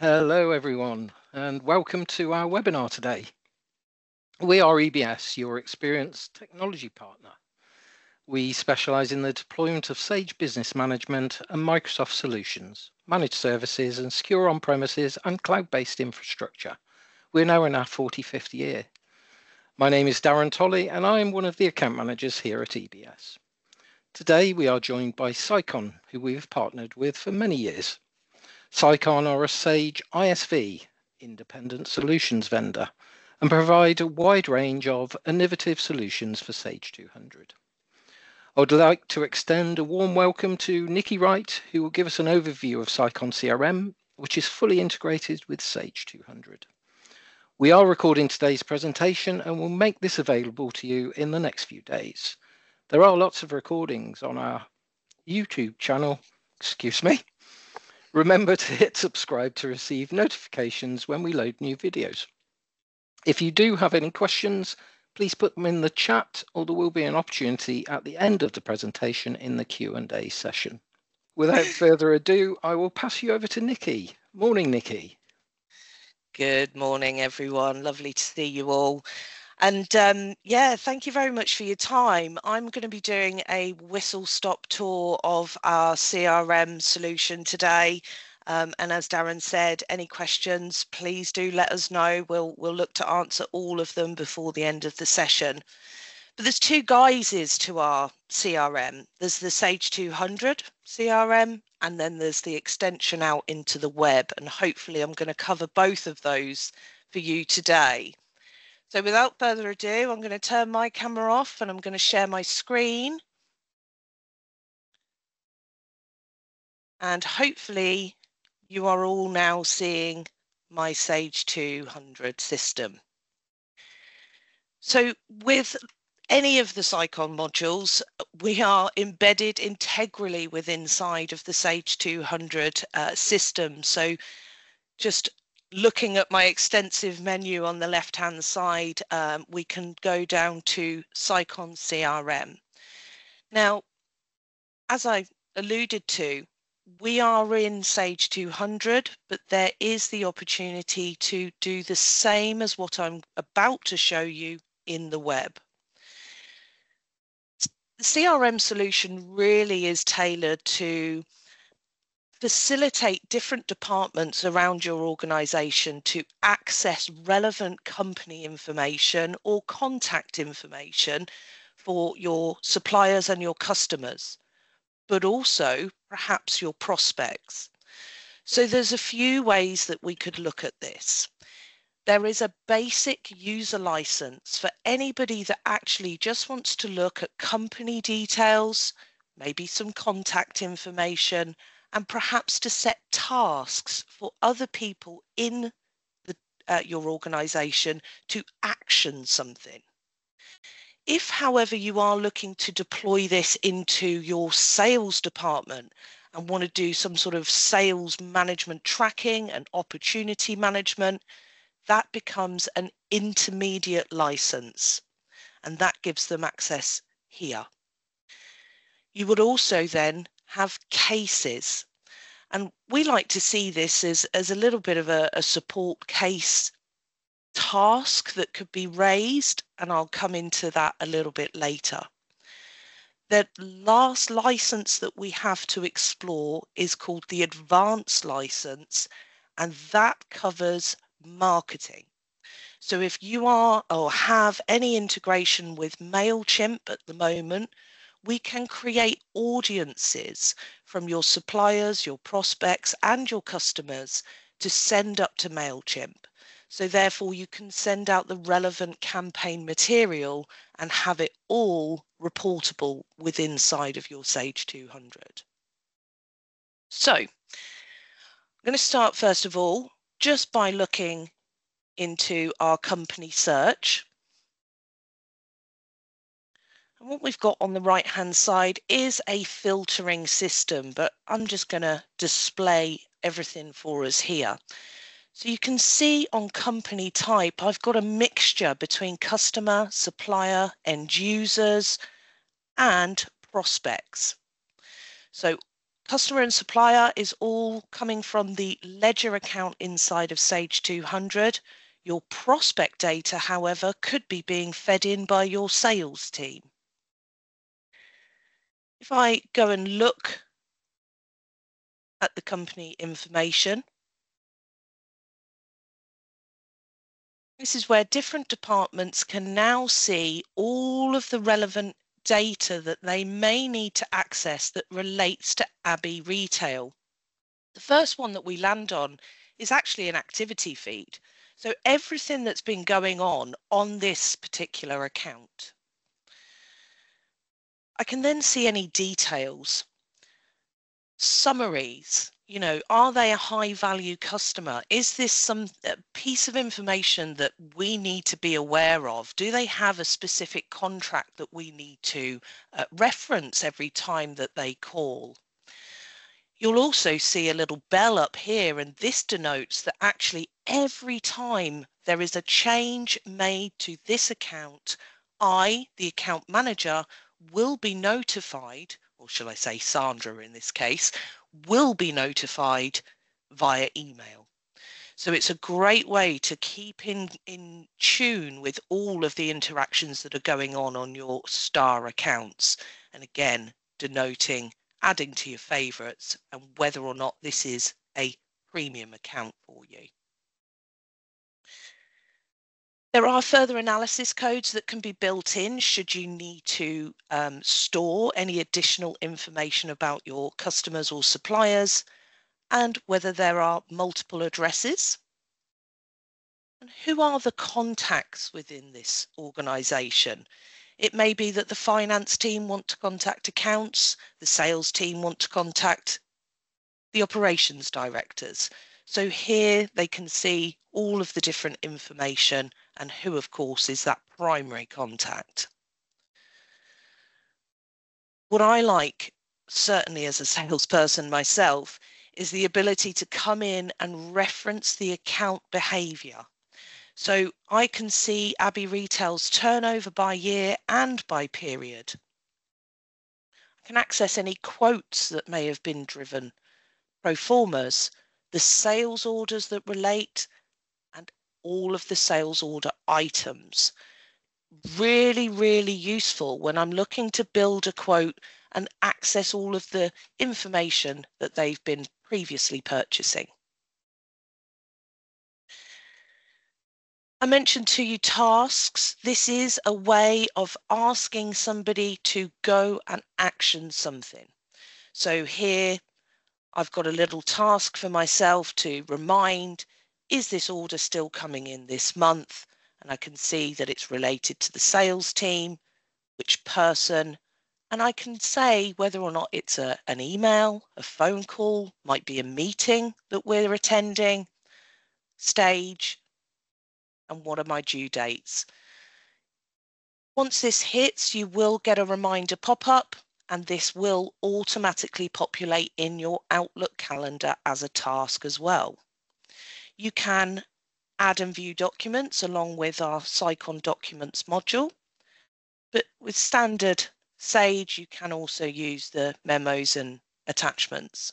Hello, everyone, and welcome to our webinar today. We are EBS, your experienced technology partner. We specialize in the deployment of Sage Business Management and Microsoft solutions, managed services, and secure on-premises and cloud-based infrastructure. We're now in our 45th year. My name is Darren Tolley, and I am one of the account managers here at EBS. Today, we are joined by Sicon, who we have partnered with for many years. Sicon are a Sage ISV, independent solutions vendor, and provide a wide range of innovative solutions for Sage 200. I would like to extend a warm welcome to Nikki Wright, who will give us an overview of Sicon CRM, which is fully integrated with Sage 200. We are recording today's presentation and will make this available to you in the next few days. There are lots of recordings on our YouTube channel, Remember to hit subscribe to receive notifications when we load new videos. If you do have any questions, please put them in the chat, or there will be an opportunity at the end of the presentation in the Q&A session. Without further ado, I will pass you over to Nikki. Morning, Nikki. Good morning, everyone. Lovely to see you all. And yeah, thank you very much for your time. I'm going to be doing a whistle-stop tour of our CRM solution today. And as Darren said, any questions, please do let us know. We'll look to answer all of them before the end of the session. But there's two guises to our CRM. There's the Sage 200 CRM, and then there's the extension out into the web. And hopefully I'm going to cover both of those for you today. So without further ado, I'm going to turn my camera off and I'm going to share my screen. And hopefully you are all now seeing my Sage 200 system. So with any of the Sicon modules, we are embedded integrally within inside of the Sage 200 system. So just looking at my extensive menu on the left-hand side, we can go down to Sicon CRM. Now, as I alluded to, we are in Sage 200, but there is the opportunity to do the same as what I'm about to show you in the web. The CRM solution really is tailored to facilitate different departments around your organization to access relevant company information or contact information for your suppliers and your customers, but also perhaps your prospects. So there's a few ways that we could look at this. There is a basic user license for anybody that actually just wants to look at company details, maybe some contact information, and perhaps to set tasks for other people in your organization to action something. If, however, you are looking to deploy this into your sales department and want to do some sort of sales management tracking and opportunity management, that becomes an intermediate license, and that gives them access here. You would also then have cases. And we like to see this as a little bit of a support case task that could be raised, and I'll come into that a little bit later. The last license that we have to explore is called the advanced license, and that covers marketing. So if you are or have any integration with MailChimp at the moment, we can create audiences from your suppliers, your prospects, and your customers to send up to MailChimp. So therefore you can send out the relevant campaign material and have it all reportable within inside of your Sage 200. So I'm going to start first of all just by looking into our company search. And what we've got on the right-hand side is a filtering system, but I'm just going to display everything for us here. So you can see on company type, I've got a mixture between customer, supplier, end users, and prospects. So Customer and supplier is all coming from the ledger account inside of Sage 200. Your prospect data, however, could be being fed in by your sales team. If I go and look at the company information, this is where different departments can now see all of the relevant data that they may need to access that relates to Abbey Retail. The first one that we land on is actually an activity feed. So everything that's been going on this particular account. I can then see any details, summaries. Are they a high value customer? Is this some piece of information that we need to be aware of? Do they have a specific contract that we need to reference every time that they call? You'll also see a little bell up here, and this denotes that actually every time there is a change made to this account, I, the account manager, will be notified, or shall I say Sandra in this case, will be notified via email. So it's a great way to keep in tune with all of the interactions that are going on your star accounts. And again, denoting adding to your favorites and whether or not this is a premium account for you. There are further analysis codes that can be built in should you need to store any additional information about your customers or suppliers, and whether there are multiple addresses. And who are the contacts within this organisation? It may be that the finance team want to contact accounts, the sales team want to contact the operations directors. So here they can see all of the different information and who, of course, is that primary contact. What I like, certainly as a salesperson myself, is the ability to come in and reference the account behaviour. So I can see Abbey Retail's turnover by year and by period. I can access any quotes that may have been driven, pro formas, the sales orders that relate, and all of the sales order items. Really, really useful when I'm looking to build a quote and access all of the information that they've been previously purchasing. I mentioned to you tasks. This is a way of asking somebody to go and action something. So here I've got a little task for myself to remind, is this order still coming in this month? And I can see that it's related to the sales team, which person, and I can say whether or not it's an email, a phone call, might be a meeting that we're attending, stage, and what are my due dates. Once this hits, you will get a reminder pop up, and this will automatically populate in your Outlook calendar as a task as well. You can add and view documents along with our Sicon Documents module, but with standard Sage, you can also use the memos and attachments.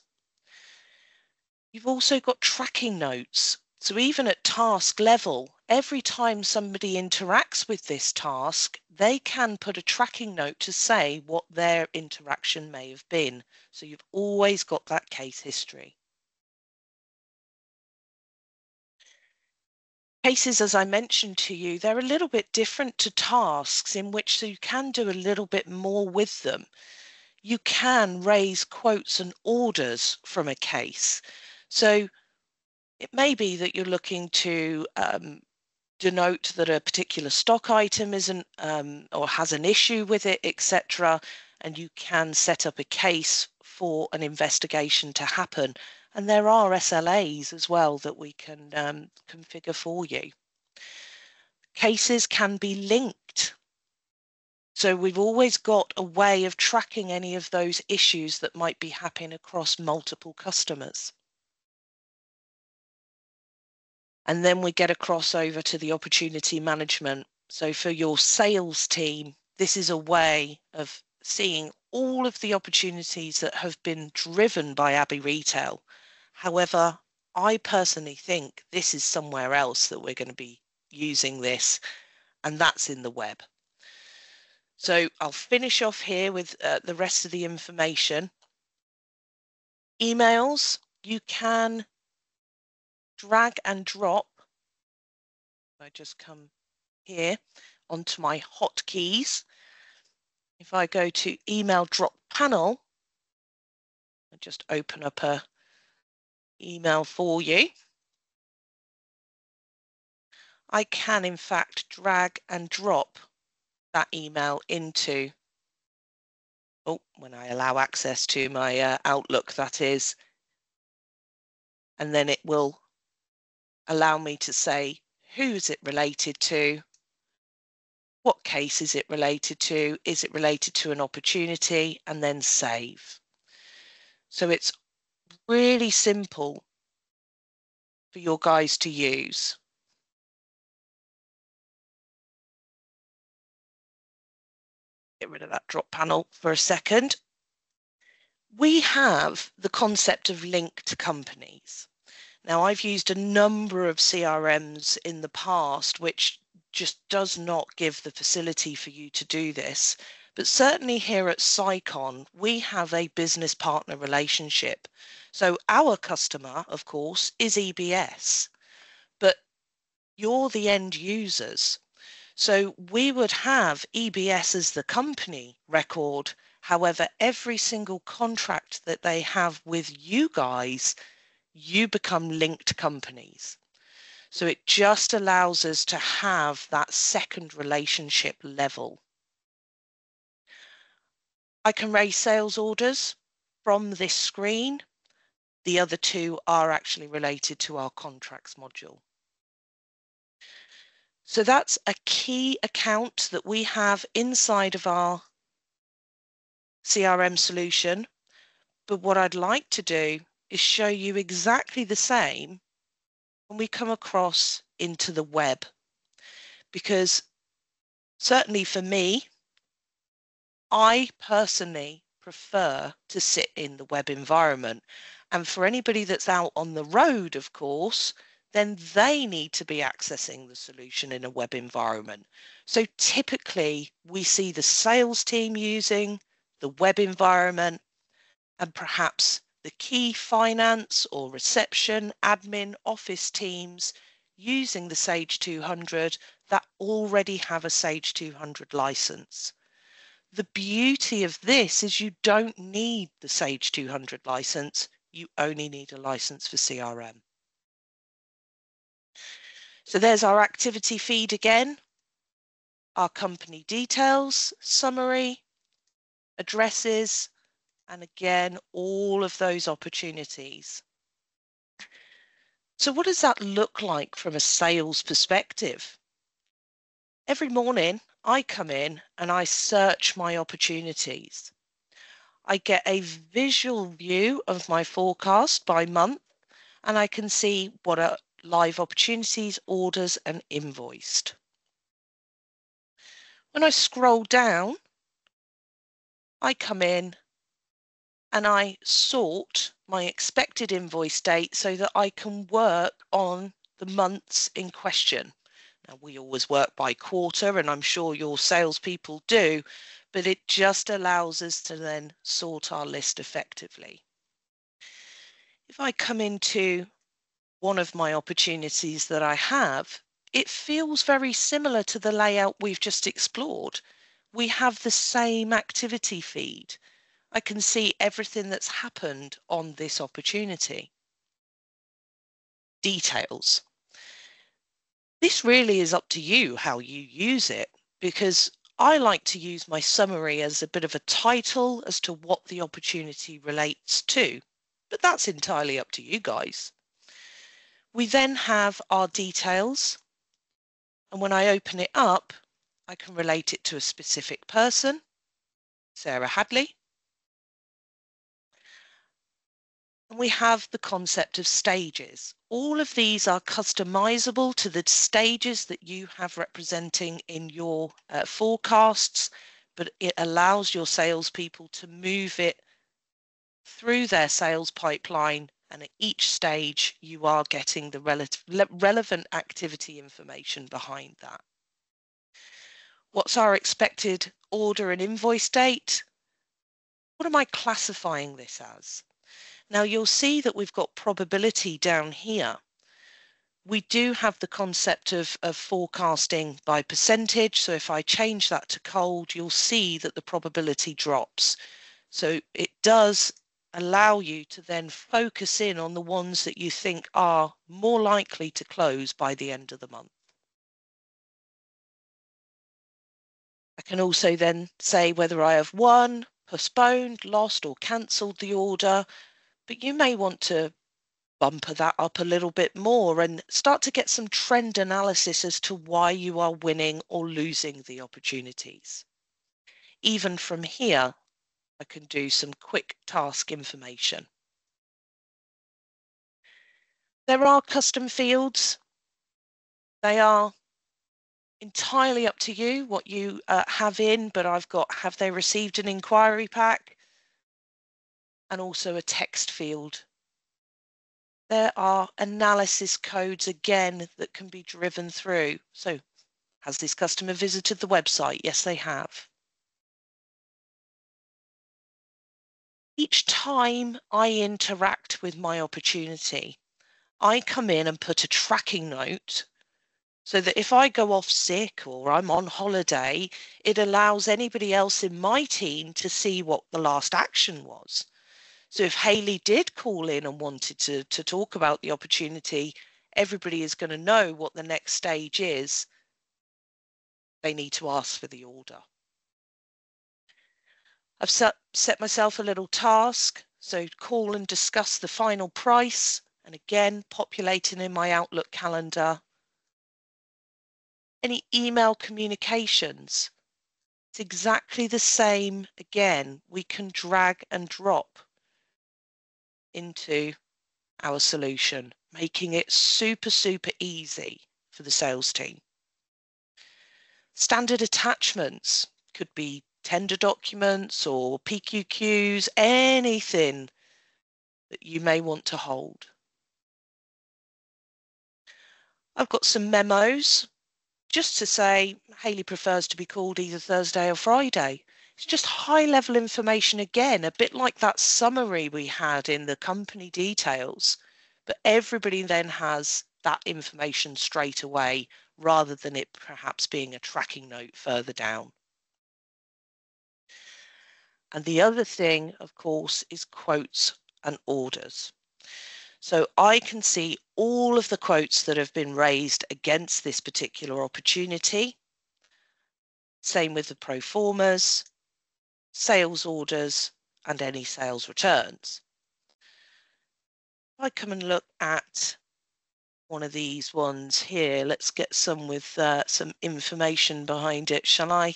You've also got tracking notes. So even at task level, every time somebody interacts with this task, they can put a tracking note to say what their interaction may have been. So you've always got that case history. Cases, as I mentioned to you, they're a little bit different to tasks in which you can do a little bit more with them. You can raise quotes and orders from a case. So it may be that you're looking to denote that a particular stock item isn't or has an issue with it, etc. And you can set up a case for an investigation to happen. And there are SLAs as well that we can configure for you. Cases can be linked. So we've always got a way of tracking any of those issues that might be happening across multiple customers. And then we get a crossover to the opportunity management. So for your sales team, this is a way of seeing all of the opportunities that have been driven by Abbey Retail. However, I personally think this is somewhere else that we're going to be using this, and that's in the web. So I'll finish off here with the rest of the information. Emails, you can drag and drop. I just come here onto my hotkeys. If I go to email drop panel, I just open up a email for you. I can in fact drag and drop that email into, when I allow access to my Outlook, that is, and then it will allow me to say who's it related to, what case is it related to, is it related to an opportunity, and then save. So it's really simple for your guys to use. Get rid of that drop panel for a second. We have the concept of linked companies. Now, I've used a number of CRMs in the past, which just does not give the facility for you to do this. But certainly here at Sicon, we have a business partner relationship. So our customer, of course, is EBS, but you're the end users. So we would have EBS as the company record. However, every single contract that they have with you guys, you become linked companies. So it just allows us to have that second relationship level. I can raise sales orders from this screen. The other two are actually related to our contracts module. So that's a key account that we have inside of our CRM solution. But what I'd like to do is show you exactly the same when we come across into the web. Because certainly for me, I personally prefer to sit in the web environment. And for anybody that's out on the road, of course, then they need to be accessing the solution in a web environment. So typically we see the sales team using the web environment, and perhaps the key finance or reception, admin, office teams using the Sage 200 that already have a Sage 200 license. The beauty of this is you don't need the Sage 200 license, you only need a license for CRM. So there's our activity feed again, our company details, summary, addresses, and again, all of those opportunities. So what does that look like from a sales perspective? Every morning I come in and I search my opportunities. I get a visual view of my forecast by month, and I can see what are live opportunities, orders, and invoiced. When I scroll down, I come in and I sort my expected invoice date so that I can work on the months in question. Now, we always work by quarter, and I'm sure your salespeople do, but it just allows us to then sort our list effectively. If I come into one of my opportunities that I have, it feels very similar to the layout we've just explored. We have the same activity feed. I can see everything that's happened on this opportunity. Details. This really is up to you how you use it, because I like to use my summary as a bit of a title as to what the opportunity relates to, but that's entirely up to you guys. We then have our details, and when I open it up, I can relate it to a specific person, Sarah Hadley. And we have the concept of stages. All of these are customizable to the stages that you have representing in your forecasts, but it allows your salespeople to move it through their sales pipeline, and at each stage you are getting the relevant activity information behind that. What's our expected order and invoice date? What am I classifying this as? Now you'll see that we've got probability down here. We do have the concept of forecasting by percentage. So if I change that to cold, you'll see that the probability drops. So it does allow you to then focus in on the ones that you think are more likely to close by the end of the month. I can also then say whether I have won, postponed, lost, or cancelled the order, but you may want to bumper that up a little bit more and start to get some trend analysis as to why you are winning or losing the opportunities. Even from here, I can do some quick task information. There are custom fields. They are entirely up to you what you have in, but I've got, have they received an inquiry pack? And also a text field. There are analysis codes again that can be driven through. So has this customer visited the website? Yes, they have. Each time I interact with my opportunity, I come in and put a tracking note so that if I go off sick or I'm on holiday, it allows anybody else in my team to see what the last action was. So if Hayley did call in and wanted to talk about the opportunity, everybody is going to know what the next stage is. They need to ask for the order. I've set myself a little task, so call and discuss the final price, and again, populating in my Outlook calendar. Any email communications, it's exactly the same again. We can drag and drop into our solution, making it super, super easy for the sales team. Standard attachments could be tender documents or PQQs, anything that you may want to hold. I've got some memos just to say Hayley prefers to be called either Thursday or Friday. It's just high level information again, a bit like that summary we had in the company details, but everybody then has that information straight away rather than it perhaps being a tracking note further down. And the other thing, of course, is quotes and orders. So I can see all of the quotes that have been raised against this particular opportunity. Same with the pro formas, sales orders, and any sales returns. If I come and look at one of these ones here, let's get some with some information behind it, shall I?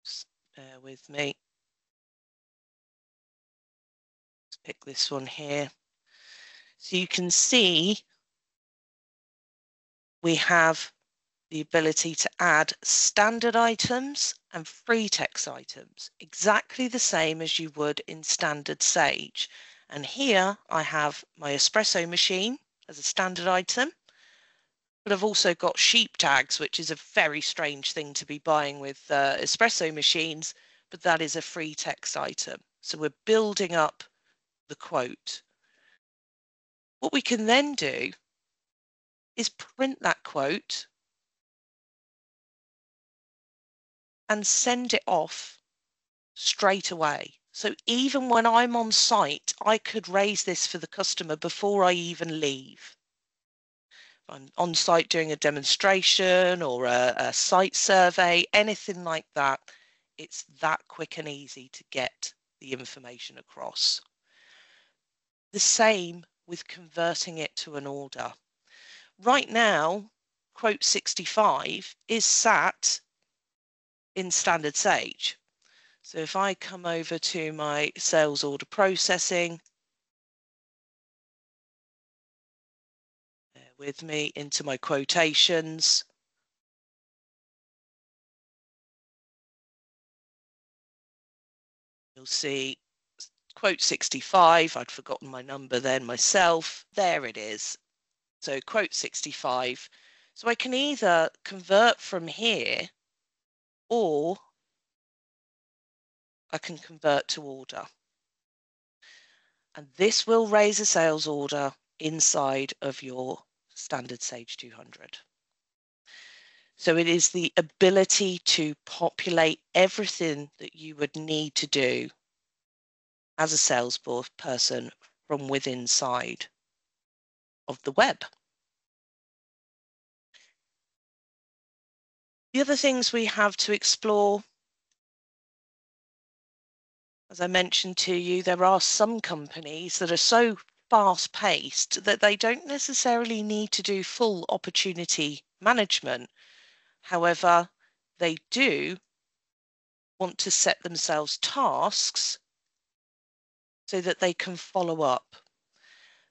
Just bear with me. Let's pick this one here. So you can see we have the ability to add standard items and free text items, exactly the same as you would in standard Sage. And here I have my espresso machine as a standard item, but I've also got sheep tags, which is a very strange thing to be buying with espresso machines, but that is a free text item. So we're building up the quote. What we can then do is print that quote and send it off straight away. So even when I'm on site, I could raise this for the customer before I even leave. If I'm on site doing a demonstration or a site survey, anything like that, it's that quick and easy to get the information across. The same with converting it to an order. Right now, quote 65 is sat in standard Sage. So if I come over to my sales order processing, bear with me, into my quotations, You'll see quote 65. I'd forgotten my number then myself. There it is. So quote 65. So I can either convert from here, or I can convert to order. And this will raise a sales order inside of your standard Sage 200. So it is the ability to populate everything that you would need to do as a salesperson from within inside of the web. The other things we have to explore, as I mentioned to you, there are some companies that are so fast-paced that they don't necessarily need to do full opportunity management. However, they do want to set themselves tasks so that they can follow up.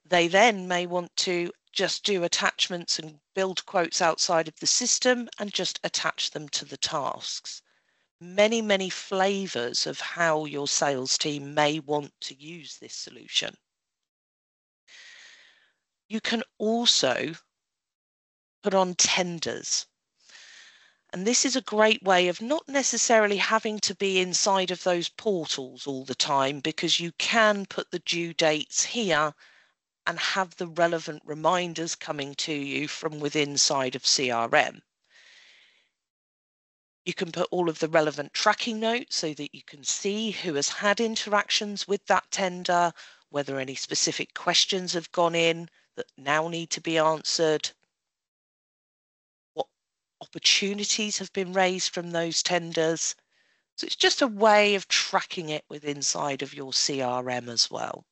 They then may want to just do attachments and build quotes outside of the system and just attach them to the tasks. Many, many flavors of how your sales team may want to use this solution. You can also put on tenders. And this is a great way of not necessarily having to be inside of those portals all the time, because you can put the due dates here and have the relevant reminders coming to you from within inside of CRM. You can put all of the relevant tracking notes so that you can see who has had interactions with that tender, whether any specific questions have gone in that now need to be answered, what opportunities have been raised from those tenders. So it's just a way of tracking it with inside of your CRM as well.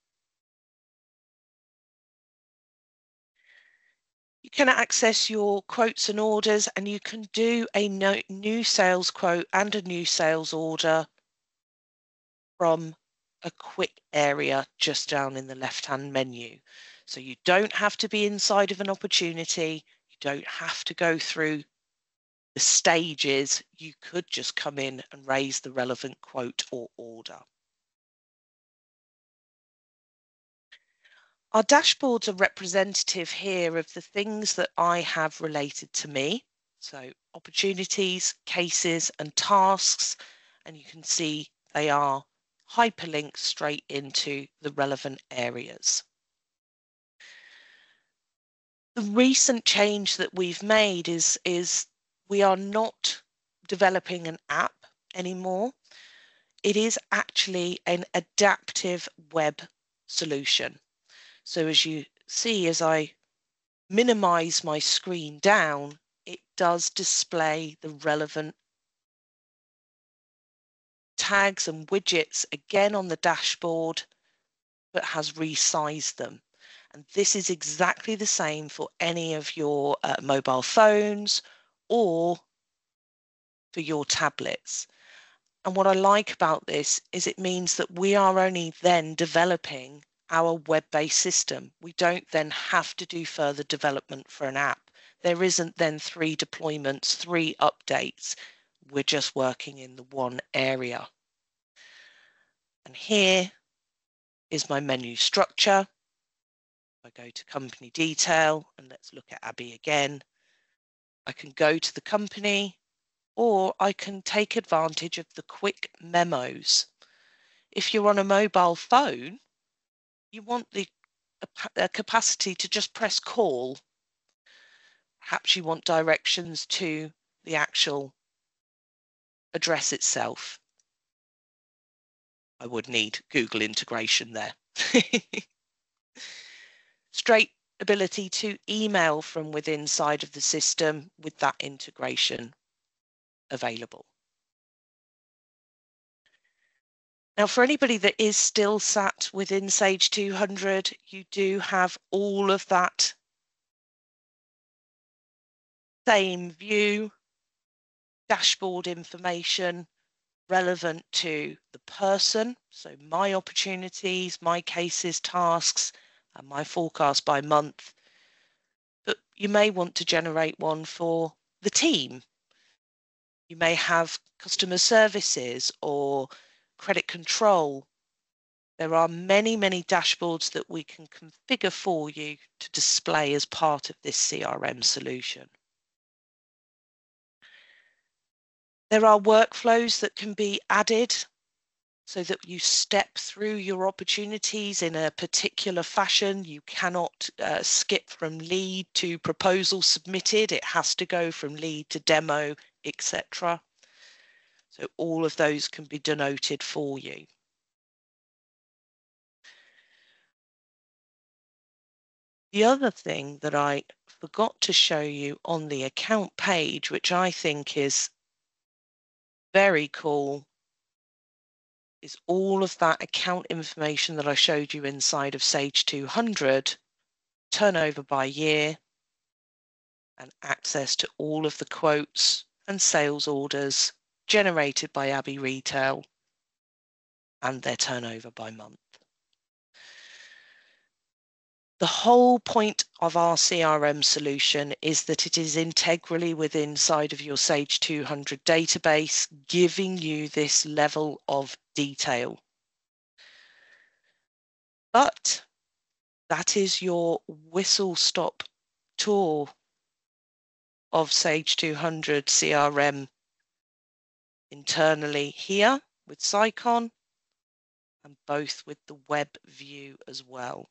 You can access your quotes and orders, and you can do a new sales quote and a new sales order from a quick area just down in the left-hand menu. So you don't have to be inside of an opportunity. You don't have to go through the stages. You could just come in and raise the relevant quote or order. Our dashboards are representative here of the things that I have related to me. So opportunities, cases, and tasks, and you can see they are hyperlinked straight into the relevant areas. The recent change that we've made is we are not developing an app anymore. It is actually an adaptive web solution. So as you see, as I minimize my screen down, it does display the relevant tags and widgets again on the dashboard, but has resized them. And this is exactly the same for any of your mobile phones or for your tablets. And what I like about this is it means that we are only then developing our web-based system. We don't then have to do further development for an app. There isn't then 3 deployments, 3 updates. We're just working in the one area. And here is my menu structure. I go to company detail, and let's look at Abby again. I can go to the company, or I can take advantage of the quick memos. If you're on a mobile phone, you want the capacity to just press call. Perhaps you want directions to the actual address itself. I would need Google integration there. Straight ability to email from within inside of the system with that integration available. Now, for anybody that is still sat within Sage 200, you do have all of that same view, dashboard information relevant to the person. So my opportunities, my cases, tasks, and my forecast by month. But you may want to generate one for the team. You may have customer services or credit control. There are many, many dashboards that we can configure for you to display as part of this CRM solution. There are workflows that can be added so that you step through your opportunities in a particular fashion. You cannot skip from lead to proposal submitted. It has to go from lead to demo, etc. So all of those can be denoted for you. The other thing that I forgot to show you on the account page, which I think is very cool, is all of that account information that I showed you inside of Sage 200, turnover by year, and access to all of the quotes and sales orders generated by Abbey Retail and their turnover by month. The whole point of our CRM solution is that it is integrally within inside of your Sage 200 database, giving you this level of detail. But that is your whistle-stop tour of Sage 200 CRM internally here with Sicon, and both with the web view as well.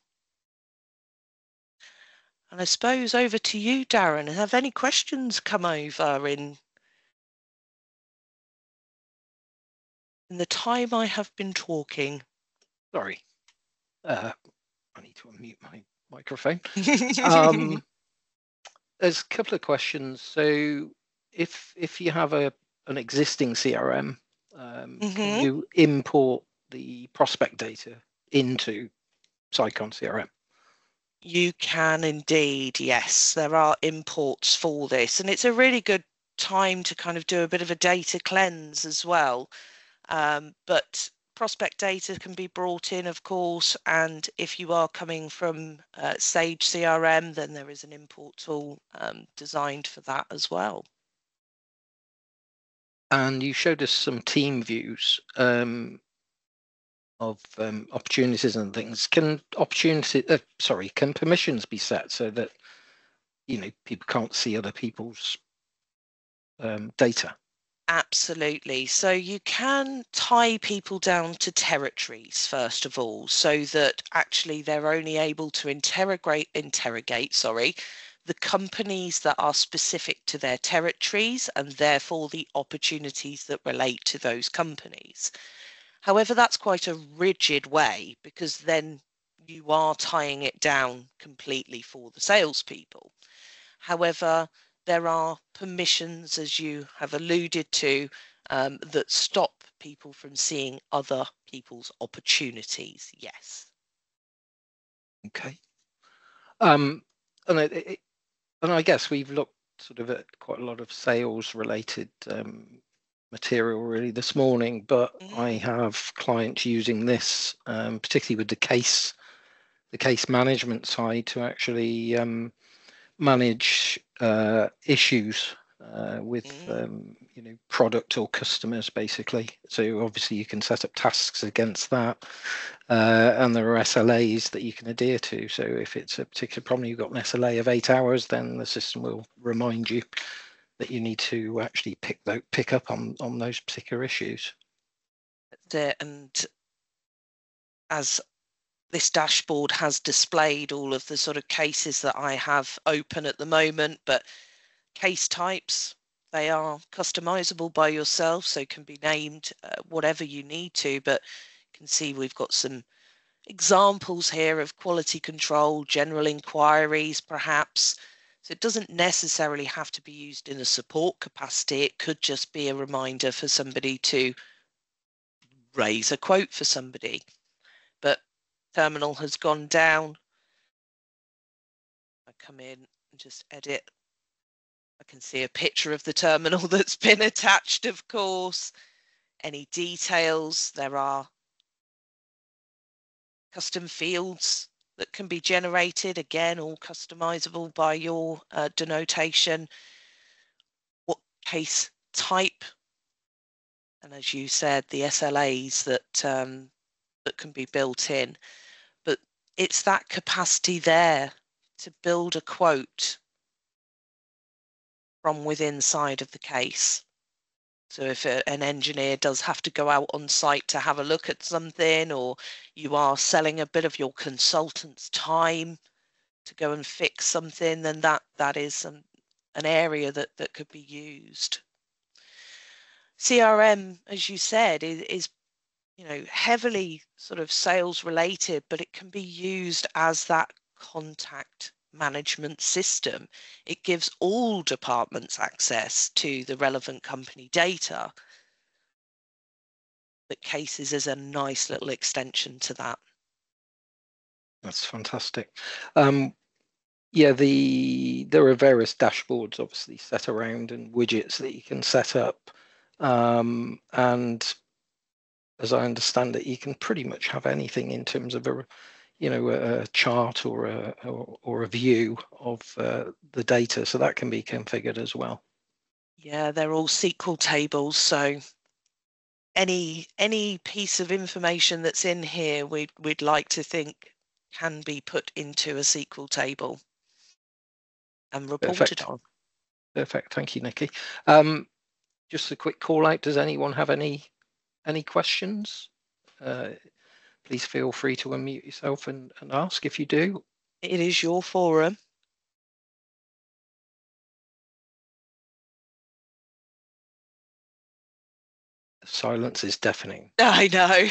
And I suppose over to you, Darren. Have any questions come over in the time I have been talking? Sorry, I need to unmute my microphone. There's a couple of questions. So if you have an existing CRM, can you import the prospect data into Sicon CRM? You can indeed, yes. There are imports for this, and it's a really good time to kind of do a bit of a data cleanse as well. But prospect data can be brought in, of course, and if you are coming from Sage CRM, then there is an import tool designed for that as well. And you showed us some team views of opportunities and things. Can permissions be set so that people can't see other people's data? Absolutely. So you can tie people down to territories, first of all, so that actually they're only able to interrogate the companies that are specific to their territories and therefore the opportunities that relate to those companies. However, that's quite a rigid way, because then you are tying it down completely for the salespeople. However, there are permissions, as you have alluded to, that stop people from seeing other people's opportunities. Yes. Okay. And I guess we've looked sort of at quite a lot of sales related material really this morning, but I have clients using this, particularly with the case management side, to actually manage issues with product or customers, basically. So obviously you can set up tasks against that, and there are SLAs that you can adhere to. So if it's a particular problem, you've got an SLA of 8 hours, then the system will remind you that you need to actually pick up on those particular issues. That's it. And as this dashboard has displayed all of the sort of cases that I have open at the moment, but case types, they are customizable by yourself, so can be named whatever you need to. But you can see we've got some examples here of quality control, general inquiries, perhaps. So it doesn't necessarily have to be used in a support capacity. It could just be a reminder for somebody to raise a quote for somebody. But terminal has gone down. I come in and just edit. I can see a picture of the terminal that's been attached, of course. Any details, there are custom fields that can be generated, again, all customizable by your denotation. What case type? And as you said, the SLAs that that can be built in. But it's that capacity there to build a quote from within side of the case. So if an engineer does have to go out on site to have a look at something, or you are selling a bit of your consultant's time to go and fix something, then that is an area that could be used. CRM, as you said, is heavily sort of sales related, but it can be used as that contact management system. It gives all departments access to the relevant company data. But cases is a nice little extension to that. That's fantastic. Yeah, there are various dashboards obviously set around and widgets that you can set up. And as I understand it, you can pretty much have anything in terms of a chart or a view of the data, so that can be configured as well. Yeah, they're all SQL tables, so any piece of information that's in here, we'd like to think can be put into a SQL table and reported on. Perfect. Thank you, Nikki. Just a quick call out. Does anyone have any questions? Please feel free to unmute yourself and ask if you do. It is your forum. The silence is deafening. I know.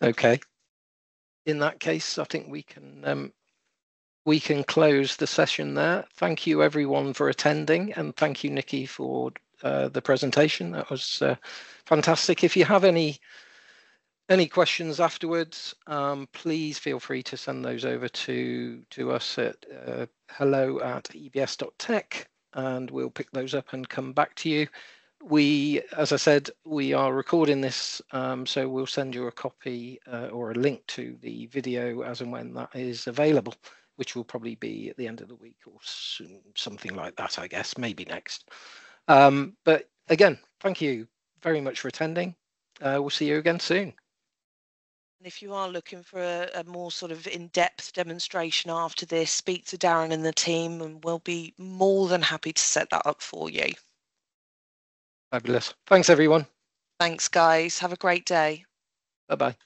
Okay. In that case, I think we can close the session there. Thank you everyone for attending, and thank you, Nikki, for the presentation. That was fantastic. If you have any questions afterwards, please feel free to send those over to us at hello@ebs.tech, and we'll pick those up and come back to you. As I said, we are recording this, so we'll send you a copy or a link to the video as and when that is available, which will probably be at the end of the week or something like that, I guess, maybe next. But again, thank you very much for attending. We'll see you again soon. And if you are looking for a more sort of in-depth demonstration after this, speak to Darren and the team, and we'll be more than happy to set that up for you. Fabulous. Thanks, everyone. Thanks, guys. Have a great day. Bye-bye.